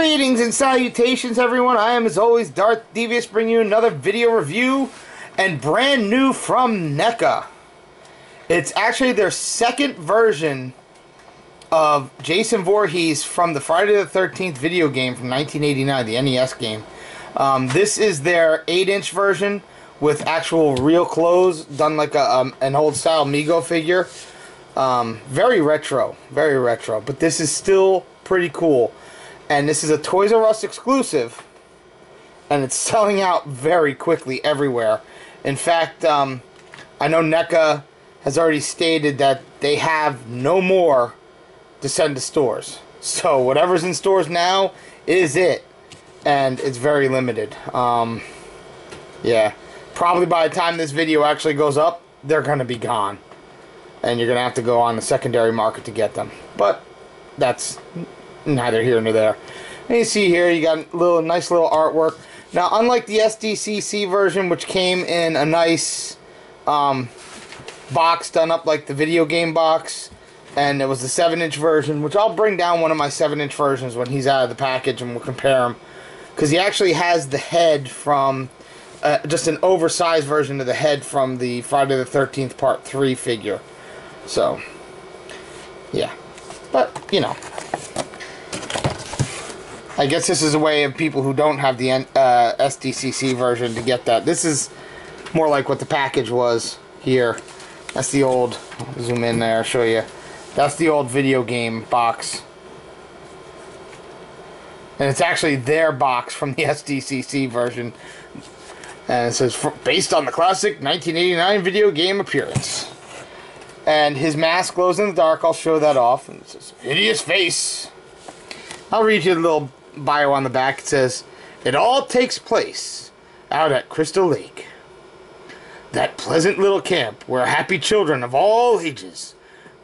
Greetings and salutations, everyone. I am, as always, Darth Devious, bringing you another video review, and brand new from NECA. It's actually their second version of Jason Voorhees from the Friday the 13th video game from 1989, the NES game. This is their 8-inch version with actual real clothes, done like an old-style Mego figure. Very retro, but this is still pretty cool. And this is a Toys R Us exclusive, and it's selling out very quickly everywhere. In fact, I know NECA has already stated that they have no more to send to stores. So whatever's in stores now is it, and it's very limited. Yeah, probably by the time this video actually goes up, they're going to be gone. And you're going to have to go on the secondary market to get them. But that's neither here nor there. And you see here, you got nice little artwork. Now, unlike the SDCC version, which came in a nice box done up like the video game box, and it was the 7-inch version, which I'll bring down one of my 7-inch versions when he's out of the package and we'll compare him. Because he actually has the head from, just an oversized version of the head from the Friday the 13th Part 3 figure. So, yeah. But, you know, I guess this is a way of people who don't have the SDCC version to get that. This is more like what the package was here. That's the old, I'll zoom in there, show you. That's the old video game box. And it's actually their box from the SDCC version. And it says, based on the classic 1989 video game appearance. And his mask glows in the dark. I'll show that off. And it says, hideous face. I'll read you a little bio on the back. It says, it all takes place out at Crystal Lake. That pleasant little camp where happy children of all ages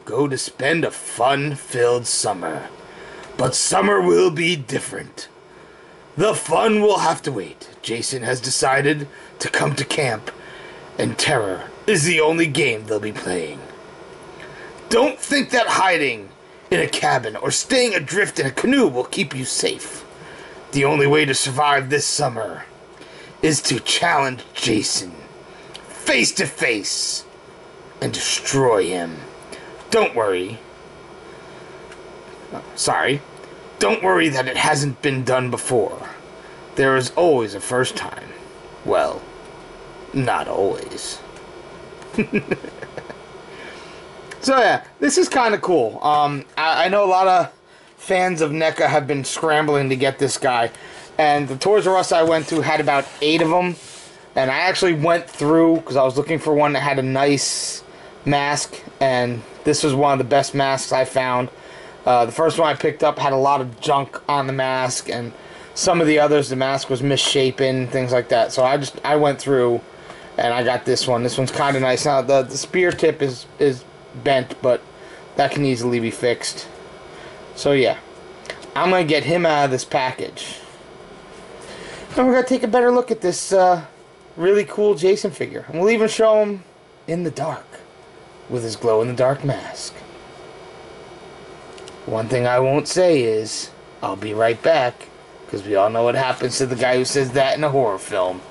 go to spend a fun-filled summer. But summer will be different. The fun will have to wait. Jason has decided to come to camp, and terror is the only game they'll be playing. Don't think that hiding in a cabin or staying adrift in a canoe will keep you safe. The only way to survive this summer is to challenge Jason face to face and destroy him. Don't worry. Don't worry that it hasn't been done before. There is always a first time. Well, not always. So yeah, this is kind of cool. I know a lot of fans of NECA have been scrambling to get this guy. And the Toys R Us I went to had about 8 of them. And I actually went through, because I was looking for one that had a nice mask. And this was one of the best masks I found. The first one I picked up had a lot of junk on the mask. And some of the others, the mask was misshapen, things like that. So I went through and I got this one. This one's kind of nice. Now, the spear tip is bent, but that can easily be fixed. So yeah, I'm going to get him out of this package. And we're going to take a better look at this really cool Jason figure. And we'll even show him in the dark with his glow-in-the-dark mask. One thing I won't say is, I'll be right back, because we all know what happens to the guy who says that in a horror film.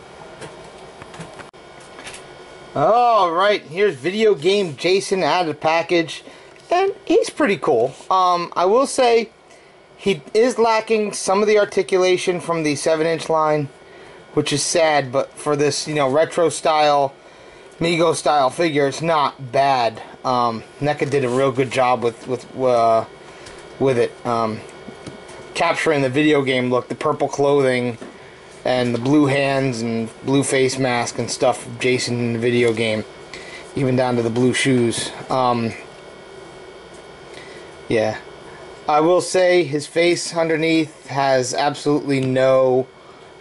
Alright, here's video game Jason out of the package, and he's pretty cool. I will say, he is lacking some of the articulation from the 7-inch line, which is sad, but for this, you know, retro style, Mego style figure, it's not bad. NECA did a real good job with it. Capturing the video game look, the purple clothing, and the blue hands and blue face mask and stuff of Jason in the video game, even down to the blue shoes. Yeah, I will say his face underneath has absolutely no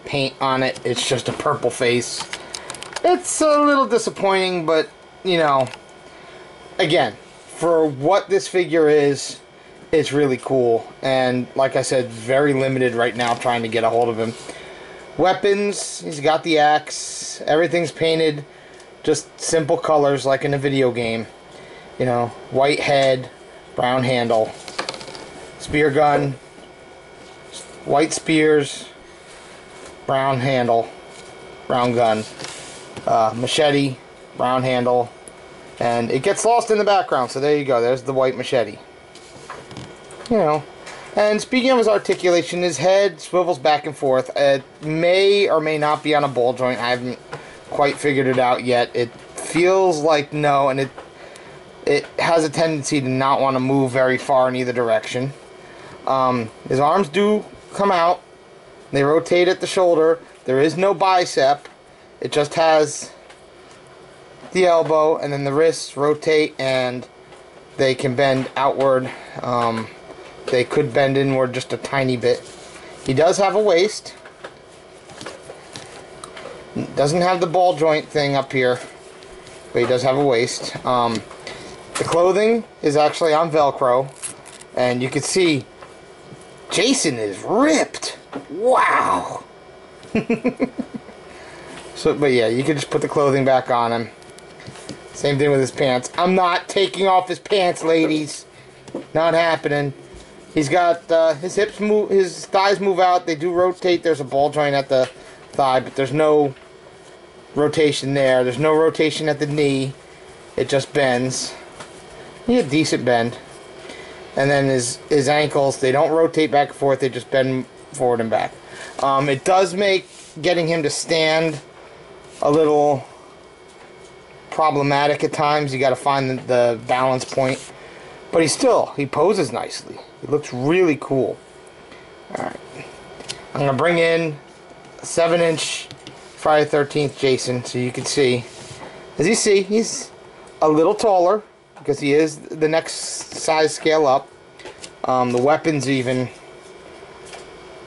paint on it. It's just a purple face. It's a little disappointing, but you know, again, for what this figure is, it's really cool. And like I said, very limited right now trying to get a hold of him. Weapons, he's got the axe, everything's painted just simple colors like in a video game. You know, white head, brown handle, spear gun, white spears, brown handle, brown gun, machete, brown handle, and it gets lost in the background, so there you go, there's the white machete. You know, and speaking of his articulation, his head swivels back and forth. It may or may not be on a ball joint. I haven't quite figured it out yet. It feels like no, and it has a tendency to not want to move very far in either direction. His arms do come out. They rotate at the shoulder. There is no bicep. It just has the elbow, and then the wrists rotate and they can bend outward. They could bend inward just a tiny bit. He does have a waist. Doesn't have the ball joint thing up here, but he does have a waist. The clothing is actually on Velcro, and you can see Jason is ripped. Wow. But yeah, you can just put the clothing back on him. Same thing with his pants. I'm not taking off his pants, ladies. Not happening. He's got his hips move, his thighs move out. They do rotate. There's a ball joint at the thigh, but there's no rotation there. There's no rotation at the knee. It just bends. He had a decent bend. And then his ankles, they don't rotate back and forth. They just bend forward and back. It does make getting him to stand a little problematic at times. You got to find the balance point. But he poses nicely. He looks really cool. Alright. I'm going to bring in a 7-inch Friday the 13th Jason so you can see. As you see, he's a little taller because he is the next size scale up. The weapons even,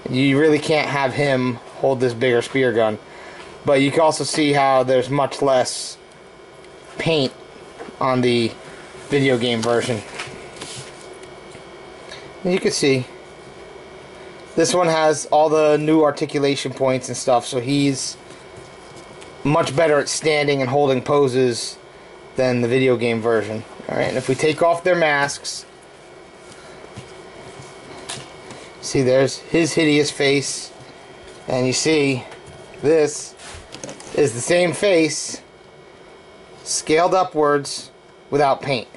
you really can't have him hold this bigger spear gun. But you can also see how there's much less paint on the video game version. And you can see this one has all the new articulation points and stuff, so he's much better at standing and holding poses than the video game version. Alright, and if we take off their masks, see there's his hideous face, and you see this is the same face scaled upwards without paint.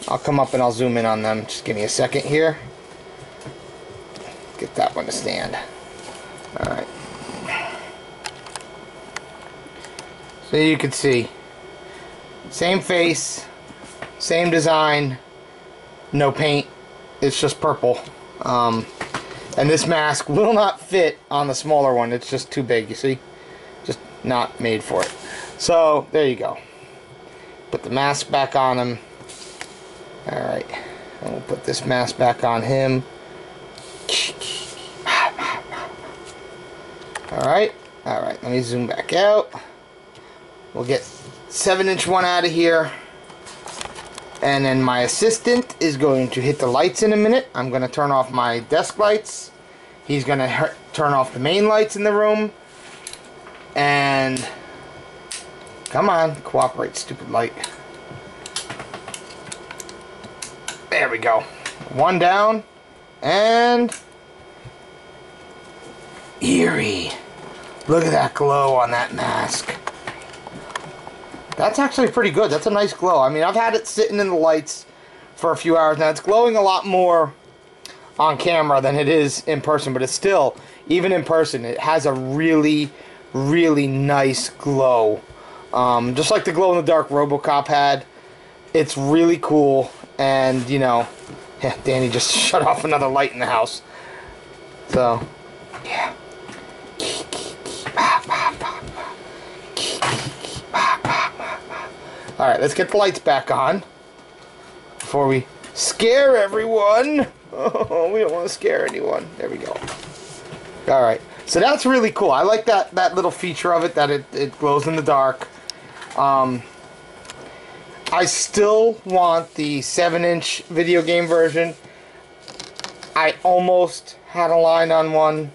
I'll come up and I'll zoom in on them. Just give me a second here. Get that one to stand. Alright. So you can see, same face, same design, no paint, it's just purple. And this mask will not fit on the smaller one, it's just too big, you see? Just not made for it. So, there you go. Put the mask back on him. Alright, and we'll put this mask back on him. Alright, let me zoom back out. We'll get 7-inch one out of here. And then my assistant is going to hit the lights in a minute. I'm going to turn off my desk lights. He's going to turn off the main lights in the room. And come on, cooperate, stupid light. There we go. One down. And eerie. Look at that glow on that mask. That's actually pretty good. That's a nice glow. I mean, I've had it sitting in the lights for a few hours now. It's glowing a lot more on camera than it is in person, but it's still, even in person, it has a really, really nice glow. Just like the glow-in-the-dark RoboCop had. It's really cool, and, you know, yeah, Danny just shut off another light in the house. So, yeah. Alright, let's get the lights back on before we scare everyone. Oh, we don't want to scare anyone. There we go. Alright, so that's really cool. I like that little feature of it, that it glows in the dark. I still want the 7-inch video game version. I almost had a line on one.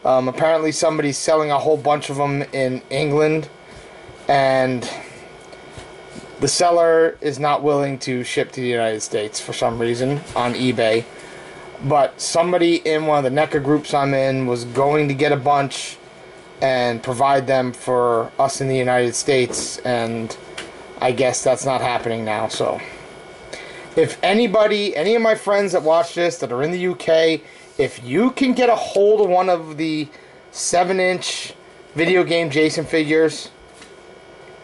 Apparently somebody's selling a whole bunch of them in England, and the seller is not willing to ship to the United States for some reason on eBay. but somebody in one of the NECA groups I'm in was going to get a bunch and provide them for us in the United States, and I guess that's not happening now. So if anybody, any of my friends that watch this that are in the UK, if you can get a hold of one of the 7-inch video game Jason figures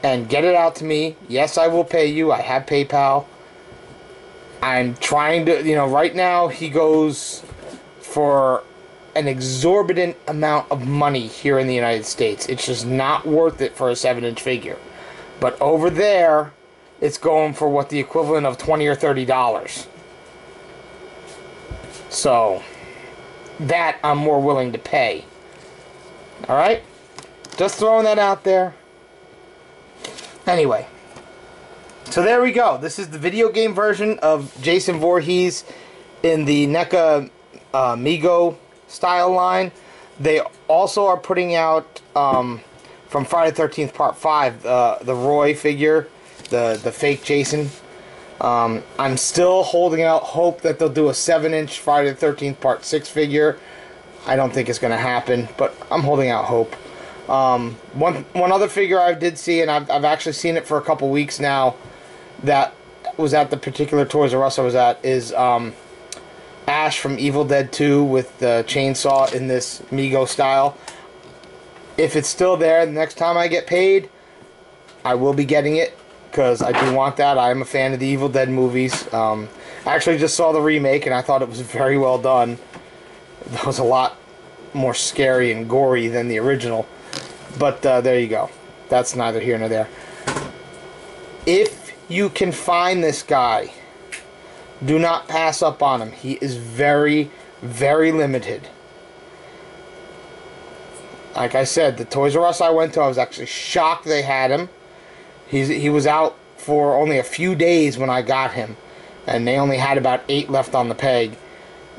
and get it out to me, yes, I will pay you. I have PayPal. I'm trying to, you know, right now he goes for an exorbitant amount of money here in the United States. It's just not worth it for a 7-inch figure. But over there, it's going for what the equivalent of $20 or $30. So that I'm more willing to pay. Alright? Just throwing that out there. Anyway. So there we go. This is the video game version of Jason Voorhees in the NECA Mego style line. They also are putting out from Friday the 13th Part 5 the Roy figure, the fake Jason. I'm still holding out hope that they'll do a 7-inch Friday the 13th Part 6 figure. I don't think it's going to happen, but I'm holding out hope. One other figure I did see, and I've actually seen it for a couple weeks now, that was at the particular Toys R Us I was at, is Ash from Evil Dead 2 with the chainsaw in this Mego style. If it's still there, the next time I get paid, I will be getting it, because I do want that. I am a fan of the Evil Dead movies. I actually just saw the remake, and I thought it was very well done. That was a lot more scary and gory than the original. But there you go. That's neither here nor there. If you can find this guy, do not pass up on him. He is very, very limited. Like I said, the Toys R Us I went to, I was actually shocked they had him. He was out for only a few days when I got him, and they only had about 8 left on the peg.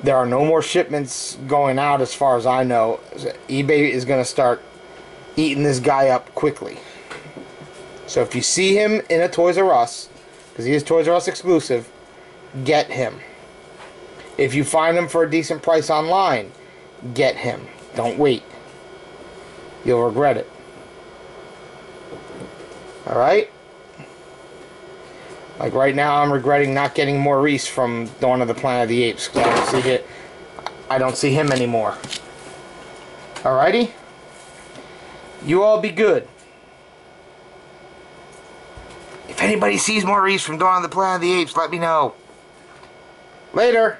There are no more shipments going out as far as I know. eBay is going to start eating this guy up quickly. So if you see him in a Toys R Us, because he is Toys R Us exclusive, get him. If you find him for a decent price online, get him. Don't wait. You'll regret it. Alright? Like right now, I'm regretting not getting Maurice from Dawn of the Planet of the Apes, because I don't see him anymore. Alrighty? You all be good. If anybody sees Maurice from Dawn of the Planet of the Apes, let me know. Later.